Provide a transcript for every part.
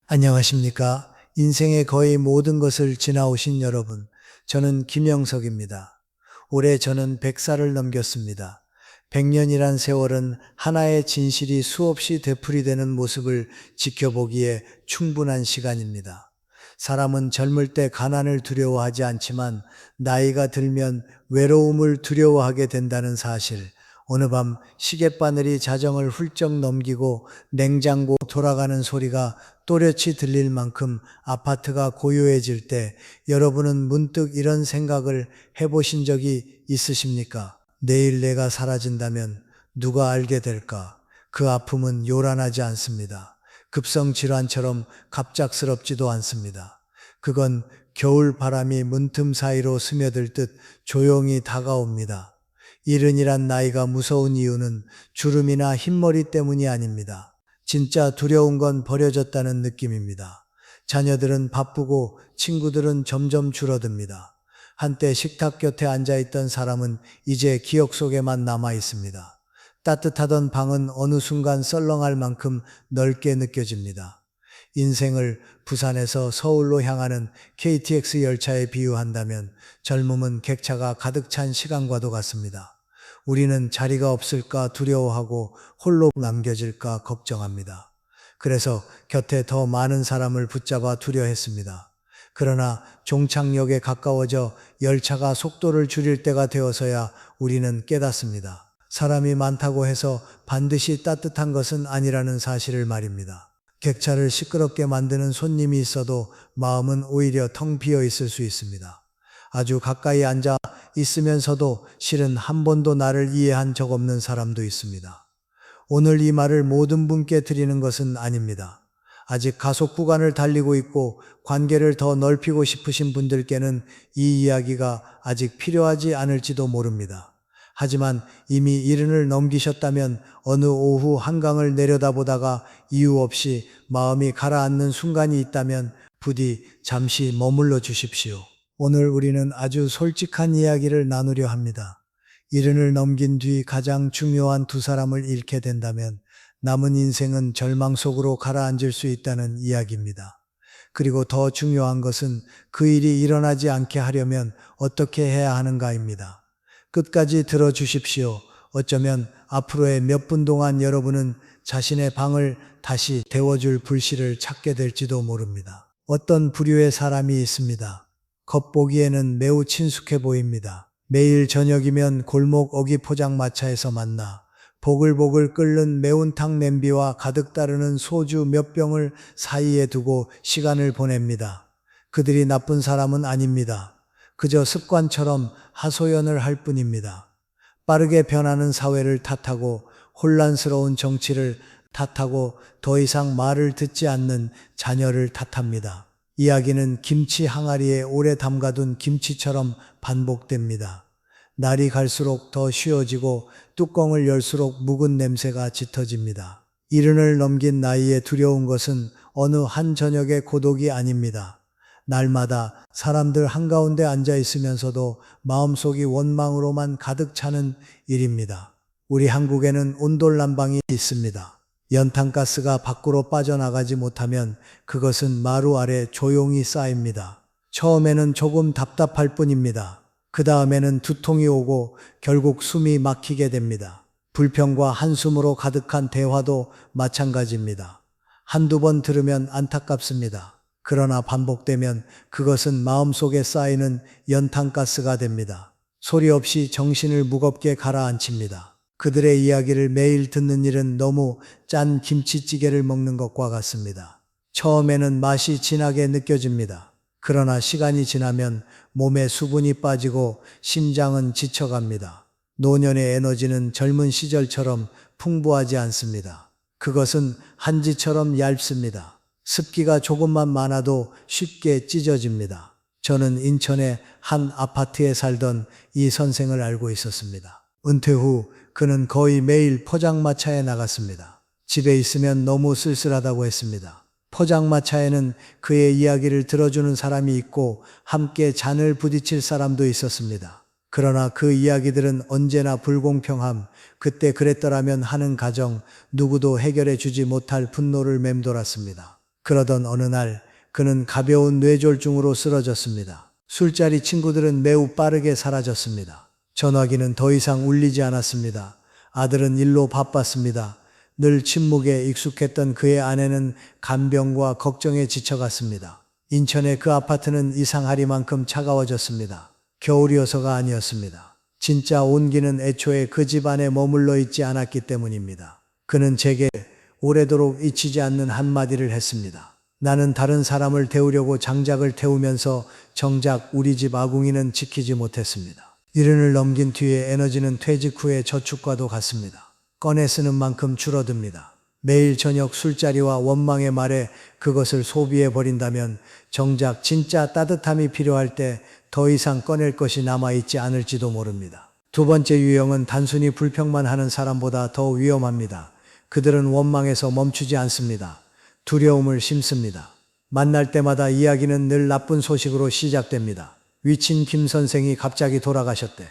안녕하십니까. 인생의 거의 모든 것을 지나오신 여러분. 저는 김영석입니다. 올해 저는 100살을 넘겼습니다. 100년이란 세월은 하나의 진실이 수없이 되풀이되는 모습을 지켜보기에 충분한 시간입니다. 사람은 젊을 때 가난을 두려워하지 않지만 나이가 들면 외로움을 두려워하게 된다는 사실, 어느 밤 시계바늘이 자정을 훌쩍 넘기고 냉장고 돌아가는 소리가 또렷이 들릴 만큼 아파트가 고요해질 때 여러분은 문득 이런 생각을 해보신 적이 있으십니까? 내일 내가 사라진다면 누가 알게 될까? 그 아픔은 요란하지 않습니다. 급성질환처럼 갑작스럽지도 않습니다. 그건 겨울 바람이 문틈 사이로 스며들 듯 조용히 다가옵니다. 이른이란 나이가 무서운 이유는 주름이나 흰머리 때문이 아닙니다. 진짜 두려운 건 버려졌다는 느낌입니다. 자녀들은 바쁘고 친구들은 점점 줄어듭니다. 한때 식탁 곁에 앉아있던 사람은 이제 기억 속에만 남아 있습니다. 따뜻하던 방은 어느 순간 썰렁할 만큼 넓게 느껴집니다. 인생을 부산에서 서울로 향하는 KTX 열차에 비유한다면 젊음은 객차가 가득 찬 시간과도 같습니다. 우리는 자리가 없을까 두려워하고 홀로 남겨질까 걱정합니다. 그래서 곁에 더 많은 사람을 붙잡아 두려 했습니다. 그러나 종착역에 가까워져 열차가 속도를 줄일 때가 되어서야 우리는 깨닫습니다. 사람이 많다고 해서 반드시 따뜻한 것은 아니라는 사실을 말입니다. 객차를 시끄럽게 만드는 손님이 있어도 마음은 오히려 텅 비어 있을 수 있습니다. 아주 가까이 앉아 있으면서도 실은 한 번도 나를 이해한 적 없는 사람도 있습니다. 오늘 이 말을 모든 분께 드리는 것은 아닙니다. 아직 가속 구간을 달리고 있고 관계를 더 넓히고 싶으신 분들께는 이 이야기가 아직 필요하지 않을지도 모릅니다. 하지만 이미 이른을 넘기셨다면 어느 오후 한강을 내려다보다가 이유 없이 마음이 가라앉는 순간이 있다면 부디 잠시 머물러 주십시오. 오늘 우리는 아주 솔직한 이야기를 나누려 합니다. 이른을 넘긴 뒤 가장 중요한 두 사람을 잃게 된다면 남은 인생은 절망 속으로 가라앉을 수 있다는 이야기입니다. 그리고 더 중요한 것은 그 일이 일어나지 않게 하려면 어떻게 해야 하는가입니다. 끝까지 들어주십시오. 어쩌면 앞으로의 몇 분 동안 여러분은 자신의 방을 다시 데워줄 불씨를 찾게 될지도 모릅니다. 어떤 부류의 사람이 있습니다. 겉보기에는 매우 친숙해 보입니다. 매일 저녁이면 골목 어기 포장마차에서 만나 보글보글 끓는 매운탕 냄비와 가득 따르는 소주 몇 병을 사이에 두고 시간을 보냅니다. 그들이 나쁜 사람은 아닙니다. 그저 습관처럼 하소연을 할 뿐입니다. 빠르게 변하는 사회를 탓하고 혼란스러운 정치를 탓하고 더 이상 말을 듣지 않는 자녀를 탓합니다. 이야기는 김치 항아리에 오래 담가둔 김치처럼 반복됩니다. 날이 갈수록 더 쉬워지고 뚜껑을 열수록 묵은 냄새가 짙어집니다. 이른을 넘긴 나이에 두려운 것은 어느 한 저녁의 고독이 아닙니다. 날마다 사람들 한가운데 앉아 있으면서도 마음속이 원망으로만 가득 차는 일입니다. 우리 한국에는 온돌난방이 있습니다. 연탄가스가 밖으로 빠져나가지 못하면 그것은 마루 아래 조용히 쌓입니다. 처음에는 조금 답답할 뿐입니다. 그 다음에는 두통이 오고 결국 숨이 막히게 됩니다. 불평과 한숨으로 가득한 대화도 마찬가지입니다. 한두 번 들으면 안타깝습니다. 그러나 반복되면 그것은 마음속에 쌓이는 연탄가스가 됩니다. 소리 없이 정신을 무겁게 가라앉힙니다. 그들의 이야기를 매일 듣는 일은 너무 짠 김치찌개를 먹는 것과 같습니다. 처음에는 맛이 진하게 느껴집니다. 그러나 시간이 지나면 몸에 수분이 빠지고 심장은 지쳐갑니다. 노년의 에너지는 젊은 시절처럼 풍부하지 않습니다. 그것은 한지처럼 얇습니다. 습기가 조금만 많아도 쉽게 찢어집니다. 저는 인천의 한 아파트에 살던 이 선생을 알고 있었습니다. 은퇴 후 그는 거의 매일 포장마차에 나갔습니다. 집에 있으면 너무 쓸쓸하다고 했습니다. 포장마차에는 그의 이야기를 들어주는 사람이 있고 함께 잔을 부딪힐 사람도 있었습니다. 그러나 그 이야기들은 언제나 불공평함, 그때 그랬더라면 하는 가정, 누구도 해결해 주지 못할 분노를 맴돌았습니다. 그러던 어느 날 그는 가벼운 뇌졸중으로 쓰러졌습니다. 술자리 친구들은 매우 빠르게 사라졌습니다. 전화기는 더 이상 울리지 않았습니다. 아들은 일로 바빴습니다. 늘 침묵에 익숙했던 그의 아내는 간병과 걱정에 지쳐갔습니다. 인천의 그 아파트는 이상하리만큼 차가워졌습니다. 겨울이어서가 아니었습니다. 진짜 온기는 애초에 그 집 안에 머물러 있지 않았기 때문입니다. 그는 제게 오래도록 잊히지 않는 한마디를 했습니다. 나는 다른 사람을 태우려고 장작을 태우면서 정작 우리 집 아궁이는 지키지 못했습니다. 70을 넘긴 뒤에 에너지는 퇴직 후의 저축과도 같습니다. 꺼내 쓰는 만큼 줄어듭니다. 매일 저녁 술자리와 원망의 말에 그것을 소비해 버린다면 정작 진짜 따뜻함이 필요할 때 더 이상 꺼낼 것이 남아있지 않을지도 모릅니다. 두 번째 유형은 단순히 불평만 하는 사람보다 더 위험합니다. 그들은 원망에서 멈추지 않습니다. 두려움을 심습니다. 만날 때마다 이야기는 늘 나쁜 소식으로 시작됩니다. 위친 김 선생이 갑자기 돌아가셨대.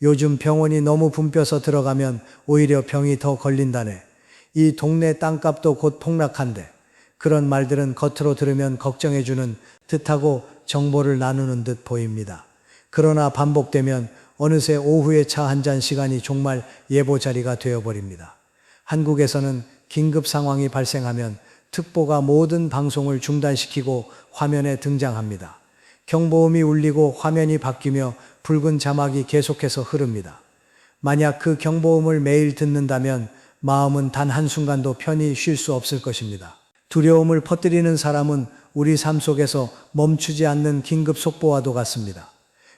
요즘 병원이 너무 붐벼서 들어가면 오히려 병이 더 걸린다네. 이 동네 땅값도 곧 폭락한대. 그런 말들은 겉으로 들으면 걱정해주는 듯하고 정보를 나누는 듯 보입니다. 그러나 반복되면 어느새 오후에 차 한 잔 시간이 정말 예보자리가 되어버립니다. 한국에서는 긴급 상황이 발생하면 특보가 모든 방송을 중단시키고 화면에 등장합니다. 경보음이 울리고 화면이 바뀌며 붉은 자막이 계속해서 흐릅니다. 만약 그 경보음을 매일 듣는다면 마음은 단 한순간도 편히 쉴 수 없을 것입니다. 두려움을 퍼뜨리는 사람은 우리 삶 속에서 멈추지 않는 긴급 속보와도 같습니다.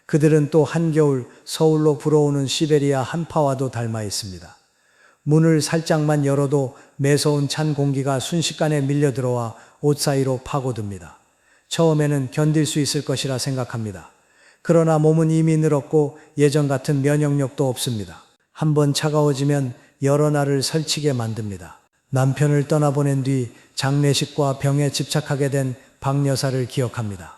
그들은 또 한겨울 서울로 불어오는 시베리아 한파와도 닮아 있습니다. 문을 살짝만 열어도 매서운 찬 공기가 순식간에 밀려들어와 옷 사이로 파고듭니다. 처음에는 견딜 수 있을 것이라 생각합니다. 그러나 몸은 이미 늘었고 예전 같은 면역력도 없습니다. 한번 차가워지면 여러 날을 설치게 만듭니다. 남편을 떠나보낸 뒤 장례식과 병에 집착하게 된 박 여사를 기억합니다.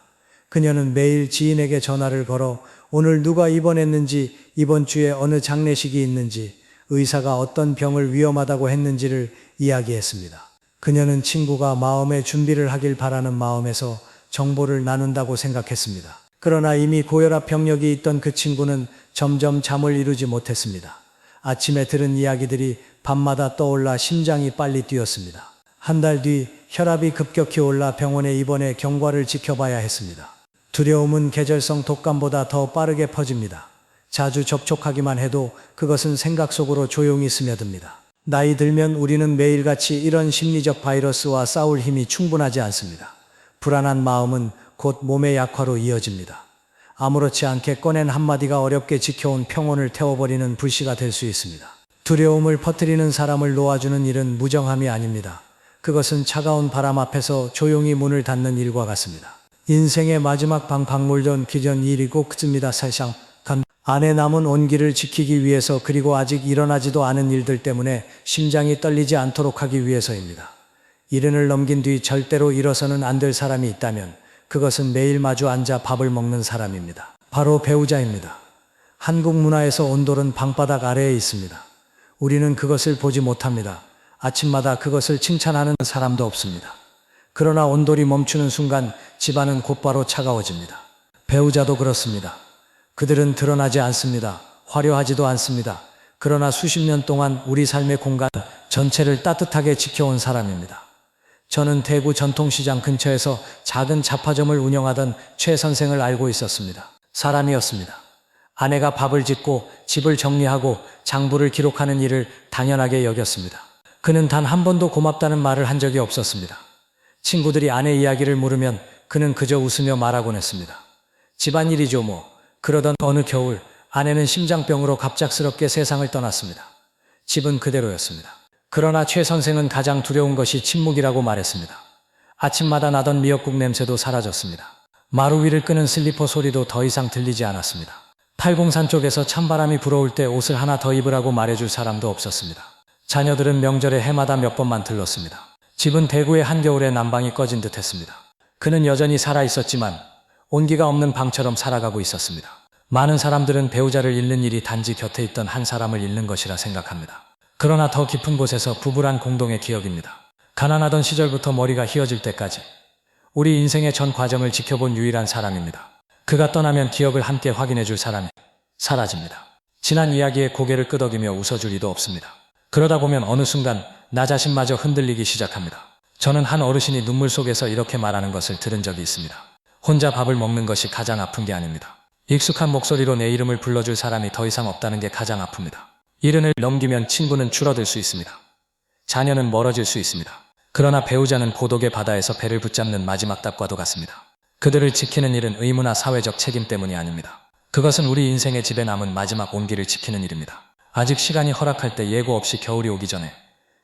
그녀는 매일 지인에게 전화를 걸어 오늘 누가 입원했는지, 이번 주에 어느 장례식이 있는지, 의사가 어떤 병을 위험하다고 했는지를 이야기했습니다. 그녀는 친구가 마음의 준비를 하길 바라는 마음에서 정보를 나눈다고 생각했습니다. 그러나 이미 고혈압 병력이 있던 그 친구는 점점 잠을 이루지 못했습니다. 아침에 들은 이야기들이 밤마다 떠올라 심장이 빨리 뛰었습니다. 한 달 뒤 혈압이 급격히 올라 병원에 입원해 경과를 지켜봐야 했습니다. 두려움은 계절성 독감보다 더 빠르게 퍼집니다. 자주 접촉하기만 해도 그것은 생각 속으로 조용히 스며듭니다. 나이 들면 우리는 매일같이 이런 심리적 바이러스와 싸울 힘이 충분하지 않습니다. 불안한 마음은 곧 몸의 약화로 이어집니다. 아무렇지 않게 꺼낸 한마디가 어렵게 지켜온 평온을 태워버리는 불씨가 될 수 있습니다. 두려움을 퍼뜨리는 사람을 놓아주는 일은 무정함이 아닙니다. 그것은 차가운 바람 앞에서 조용히 문을 닫는 일과 같습니다. 인생의 마지막 방울던 기전 일이 꼭 그쯤이다. 살상 안에 남은 온기를 지키기 위해서, 그리고 아직 일어나지도 않은 일들 때문에 심장이 떨리지 않도록 하기 위해서입니다. 70을 넘긴 뒤 절대로 일어서는 안 될 사람이 있다면 그것은 매일 마주 앉아 밥을 먹는 사람입니다. 바로 배우자입니다. 한국 문화에서 온돌은 방바닥 아래에 있습니다. 우리는 그것을 보지 못합니다. 아침마다 그것을 칭찬하는 사람도 없습니다. 그러나 온돌이 멈추는 순간 집안은 곧바로 차가워집니다. 배우자도 그렇습니다. 그들은 드러나지 않습니다. 화려하지도 않습니다. 그러나 수십 년 동안 우리 삶의 공간 전체를 따뜻하게 지켜온 사람입니다. 저는 대구 전통시장 근처에서 작은 잡화점을 운영하던 최 선생을 알고 있었습니다. 사람이었습니다. 아내가 밥을 짓고 집을 정리하고 장부를 기록하는 일을 당연하게 여겼습니다. 그는 단 한 번도 고맙다는 말을 한 적이 없었습니다. 친구들이 아내 이야기를 물으면 그는 그저 웃으며 말하곤 했습니다. 집안일이죠 뭐. 그러던 어느 겨울 아내는 심장병으로 갑작스럽게 세상을 떠났습니다. 집은 그대로였습니다. 그러나 최 선생은 가장 두려운 것이 침묵이라고 말했습니다. 아침마다 나던 미역국 냄새도 사라졌습니다. 마루 위를 끄는 슬리퍼 소리도 더 이상 들리지 않았습니다. 팔공산 쪽에서 찬바람이 불어올 때 옷을 하나 더 입으라고 말해줄 사람도 없었습니다. 자녀들은 명절에 해마다 몇 번만 들렀습니다. 집은 대구의 한겨울에 난방이 꺼진 듯 했습니다. 그는 여전히 살아있었지만 온기가 없는 방처럼 살아가고 있었습니다. 많은 사람들은 배우자를 잃는 일이 단지 곁에 있던 한 사람을 잃는 것이라 생각합니다. 그러나 더 깊은 곳에서 부부란 공동의 기억입니다. 가난하던 시절부터 머리가 휘어질 때까지 우리 인생의 전 과정을 지켜본 유일한 사람입니다. 그가 떠나면 기억을 함께 확인해줄 사람이 사라집니다. 지난 이야기에 고개를 끄덕이며 웃어줄 이도 없습니다. 그러다 보면 어느 순간 나 자신마저 흔들리기 시작합니다. 저는 한 어르신이 눈물 속에서 이렇게 말하는 것을 들은 적이 있습니다. 혼자 밥을 먹는 것이 가장 아픈 게 아닙니다. 익숙한 목소리로 내 이름을 불러줄 사람이 더 이상 없다는 게 가장 아픕니다. 70을 넘기면 친구는 줄어들 수 있습니다. 자녀는 멀어질 수 있습니다. 그러나 배우자는 고독의 바다에서 배를 붙잡는 마지막 닭과도 같습니다. 그들을 지키는 일은 의무나 사회적 책임 때문이 아닙니다. 그것은 우리 인생의 집에 남은 마지막 온기를 지키는 일입니다. 아직 시간이 허락할 때 예고 없이 겨울이 오기 전에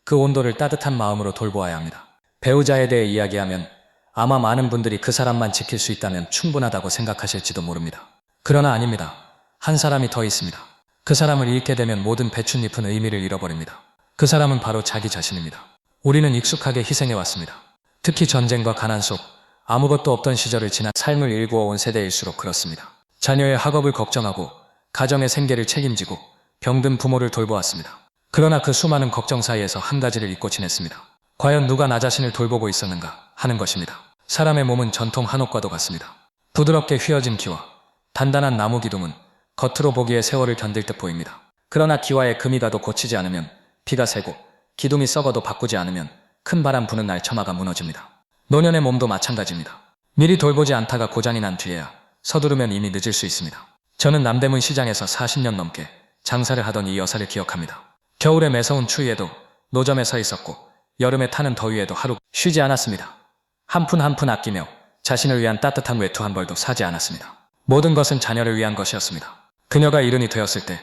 그 온도를 따뜻한 마음으로 돌보아야 합니다. 배우자에 대해 이야기하면 아마 많은 분들이 그 사람만 지킬 수 있다면 충분하다고 생각하실지도 모릅니다. 그러나 아닙니다. 한 사람이 더 있습니다. 그 사람을 잃게 되면 모든 배춧잎은 의미를 잃어버립니다. 그 사람은 바로 자기 자신입니다. 우리는 익숙하게 희생해왔습니다. 특히 전쟁과 가난 속 아무것도 없던 시절을 지나 삶을 일구어온 세대일수록 그렇습니다. 자녀의 학업을 걱정하고 가정의 생계를 책임지고 병든 부모를 돌보았습니다. 그러나 그 수많은 걱정 사이에서 한 가지를 잊고 지냈습니다. 과연 누가 나 자신을 돌보고 있었는가 하는 것입니다. 사람의 몸은 전통 한옥과도 같습니다. 부드럽게 휘어진 기와 단단한 나무 기둥은 겉으로 보기에 세월을 견딜 듯 보입니다. 그러나 기와에 금이 가도 고치지 않으면, 비가 새고 기둥이 썩어도 바꾸지 않으면 큰 바람 부는 날 처마가 무너집니다. 노년의 몸도 마찬가지입니다. 미리 돌보지 않다가 고장이 난 뒤에야 서두르면 이미 늦을 수 있습니다. 저는 남대문 시장에서 40년 넘게 장사를 하던 이 여사를 기억합니다. 겨울에 매서운 추위에도 노점에 서 있었고 여름에 타는 더위에도 하루 쉬지 않았습니다. 한 푼 한 푼 아끼며 자신을 위한 따뜻한 외투 한 벌도 사지 않았습니다. 모든 것은 자녀를 위한 것이었습니다. 그녀가 일흔이 되었을 때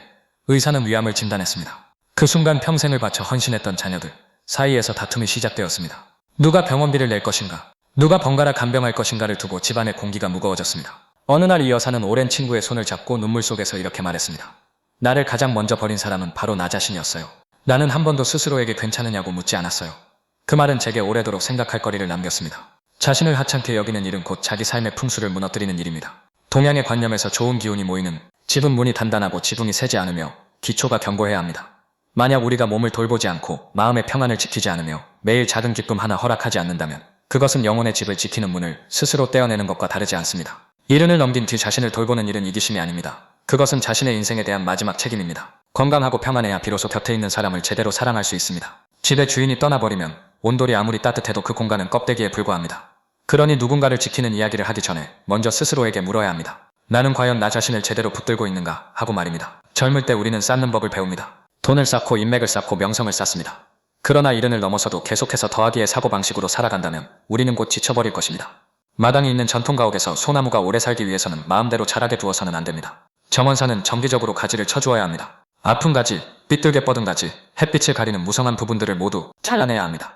의사는 위암을 진단했습니다. 그 순간 평생을 바쳐 헌신했던 자녀들 사이에서 다툼이 시작되었습니다. 누가 병원비를 낼 것인가, 누가 번갈아 간병할 것인가를 두고 집안의 공기가 무거워졌습니다. 어느 날 이 여사는 오랜 친구의 손을 잡고 눈물 속에서 이렇게 말했습니다. 나를 가장 먼저 버린 사람은 바로 나 자신이었어요. 나는 한 번도 스스로에게 괜찮으냐고 묻지 않았어요. 그 말은 제게 오래도록 생각할 거리를 남겼습니다. 자신을 하찮게 여기는 일은 곧 자기 삶의 풍수를 무너뜨리는 일입니다. 동양의 관념에서 좋은 기운이 모이는 집은 문이 단단하고 지붕이 새지 않으며 기초가 견고해야 합니다. 만약 우리가 몸을 돌보지 않고 마음의 평안을 지키지 않으며 매일 작은 기쁨 하나 허락하지 않는다면 그것은 영혼의 집을 지키는 문을 스스로 떼어내는 것과 다르지 않습니다. 70을 넘긴 뒤 자신을 돌보는 일은 이기심이 아닙니다. 그것은 자신의 인생에 대한 마지막 책임입니다. 건강하고 평안해야 비로소 곁에 있는 사람을 제대로 사랑할 수 있습니다. 집의 주인이 떠나버리면 온돌이 아무리 따뜻해도 그 공간은 껍데기에 불과합니다. 그러니 누군가를 지키는 이야기를 하기 전에 먼저 스스로에게 물어야 합니다. 나는 과연 나 자신을 제대로 붙들고 있는가 하고 말입니다. 젊을 때 우리는 쌓는 법을 배웁니다. 돈을 쌓고 인맥을 쌓고 명성을 쌓습니다. 그러나 70을 넘어서도 계속해서 더하기의 사고방식으로 살아간다면 우리는 곧 지쳐버릴 것입니다. 마당이 있는 전통가옥에서 소나무가 오래 살기 위해서는 마음대로 자라게 두어서는 안됩니다. 정원사는 정기적으로 가지를 쳐주어야 합니다. 아픈 가지, 삐뚤게 뻗은 가지, 햇빛을 가리는 무성한 부분들을 모두 잘라내야 합니다.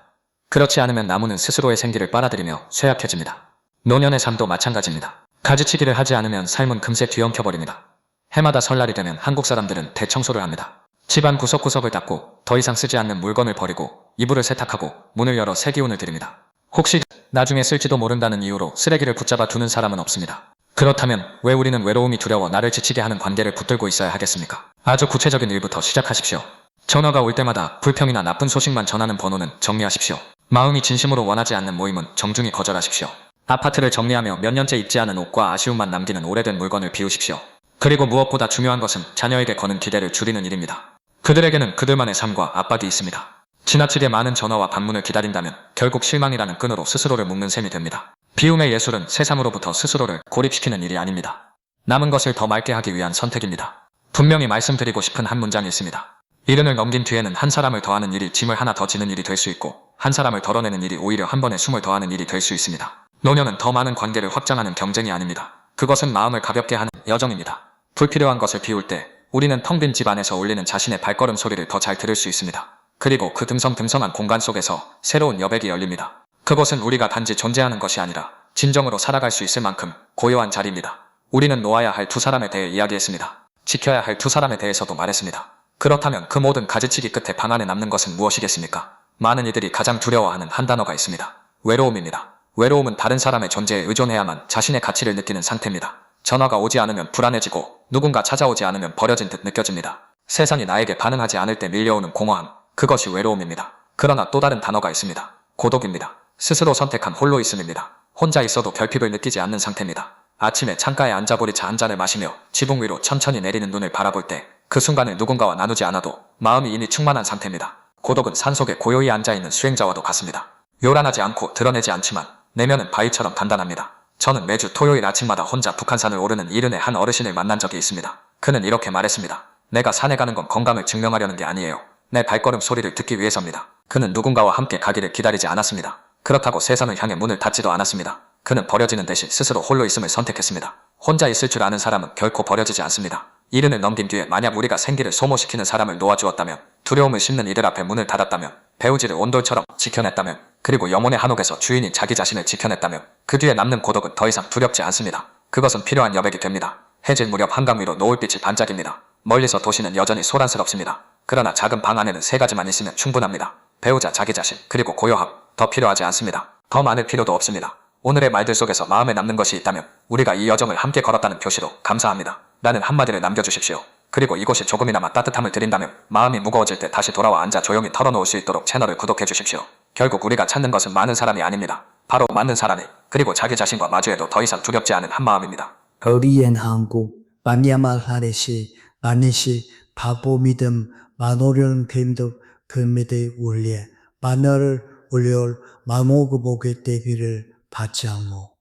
그렇지 않으면 나무는 스스로의 생기를 빨아들이며 쇠약해집니다. 노년의 삶도 마찬가지입니다. 가지치기를 하지 않으면 삶은 금세 뒤엉켜버립니다. 해마다 설날이 되면 한국 사람들은 대청소를 합니다. 집안 구석구석을 닦고 더 이상 쓰지 않는 물건을 버리고 이불을 세탁하고 문을 열어 새 기운을 드립니다. 혹시 나중에 쓸지도 모른다는 이유로 쓰레기를 붙잡아 두는 사람은 없습니다. 그렇다면 왜 우리는 외로움이 두려워 나를 지치게 하는 관계를 붙들고 있어야 하겠습니까? 아주 구체적인 일부터 시작하십시오. 전화가 올 때마다 불평이나 나쁜 소식만 전하는 번호는 정리하십시오. 마음이 진심으로 원하지 않는 모임은 정중히 거절하십시오. 아파트를 정리하며 몇 년째 입지 않은 옷과 아쉬움만 남기는 오래된 물건을 비우십시오. 그리고 무엇보다 중요한 것은 자녀에게 거는 기대를 줄이는 일입니다. 그들에게는 그들만의 삶과 압박이 있습니다. 지나치게 많은 전화와 방문을 기다린다면 결국 실망이라는 끈으로 스스로를 묶는 셈이 됩니다. 비움의 예술은 세상으로부터 스스로를 고립시키는 일이 아닙니다. 남은 것을 더 맑게 하기 위한 선택입니다. 분명히 말씀드리고 싶은 한 문장이 있습니다. 70을 넘긴 뒤에는 한 사람을 더하는 일이 짐을 하나 더 지는 일이 될 수 있고 한 사람을 덜어내는 일이 오히려 한 번에 숨을 더하는 일이 될 수 있습니다. 노년은 더 많은 관계를 확장하는 경쟁이 아닙니다. 그것은 마음을 가볍게 하는 여정입니다. 불필요한 것을 비울 때 우리는 텅 빈 집 안에서 울리는 자신의 발걸음 소리를 더 잘 들을 수 있습니다. 그리고 그 듬성듬성한 공간 속에서 새로운 여백이 열립니다. 그곳은 우리가 단지 존재하는 것이 아니라 진정으로 살아갈 수 있을 만큼 고요한 자리입니다. 우리는 놓아야 할 두 사람에 대해 이야기했습니다. 지켜야 할 두 사람에 대해서도 말했습니다. 그렇다면 그 모든 가지치기 끝에 방 안에 남는 것은 무엇이겠습니까? 많은 이들이 가장 두려워하는 한 단어가 있습니다. 외로움입니다. 외로움은 다른 사람의 존재에 의존해야만 자신의 가치를 느끼는 상태입니다. 전화가 오지 않으면 불안해지고 누군가 찾아오지 않으면 버려진 듯 느껴집니다. 세상이 나에게 반응하지 않을 때 밀려오는 공허함, 그것이 외로움입니다. 그러나 또 다른 단어가 있습니다. 고독입니다. 스스로 선택한 홀로 있음입니다. 혼자 있어도 결핍을 느끼지 않는 상태입니다. 아침에 창가에 앉아 보리차 한 잔을 마시며 지붕 위로 천천히 내리는 눈을 바라볼 때 그 순간을 누군가와 나누지 않아도 마음이 이미 충만한 상태입니다. 고독은 산속에 고요히 앉아있는 수행자와도 같습니다. 요란하지 않고 드러내지 않지만 내면은 바위처럼 단단합니다. 저는 매주 토요일 아침마다 혼자 북한산을 오르는 이른의 한 어르신을 만난 적이 있습니다. 그는 이렇게 말했습니다. 내가 산에 가는 건 건강을 증명하려는 게 아니에요. 내 발걸음 소리를 듣기 위해서입니다. 그는 누군가와 함께 가기를 기다리지 않았습니다. 그렇다고 세상을 향해 문을 닫지도 않았습니다. 그는 버려지는 대신 스스로 홀로 있음을 선택했습니다. 혼자 있을 줄 아는 사람은 결코 버려지지 않습니다. 이른을 넘긴 뒤에 만약 우리가 생기를 소모시키는 사람을 놓아주었다면, 두려움을 심는 이들 앞에 문을 닫았다면, 배우지를 온돌처럼 지켜냈다면, 그리고 영혼의 한옥에서 주인이 자기 자신을 지켜냈다면 그 뒤에 남는 고독은 더 이상 두렵지 않습니다. 그것은 필요한 여백이 됩니다. 해질 무렵 한강 위로 노을빛이 반짝입니다. 멀리서 도시는 여전히 소란스럽습니다. 그러나 작은 방 안에는 세 가지만 있으면 충분합니다. 배우자, 자기 자신, 그리고 고요함. 더 필요하지 않습니다. 더 많을 필요도 없습니다. 오늘의 말들 속에서 마음에 남는 것이 있다면 우리가 이 여정을 함께 걸었다는 표시로 감사합니다. 라는 한마디를 남겨주십시오. 그리고 이곳이 조금이나마 따뜻함을 드린다면 마음이 무거워질 때 다시 돌아와 앉아 조용히 털어놓을 수 있도록 채널을 구독해 주십시오. 결국 우리가 찾는 것은 많은 사람이 아닙니다. 바로 맞는 사람이, 그리고 자기 자신과 마주해도 더 이상 두렵지 않은 한마음입니다. 거리엔 한국, 밤야말 하레시, 마니시, 바보 믿음, 마노련 겜덕, 금메대 울리에, 마너를 올려올 마모그복의 대비를 받지 않고,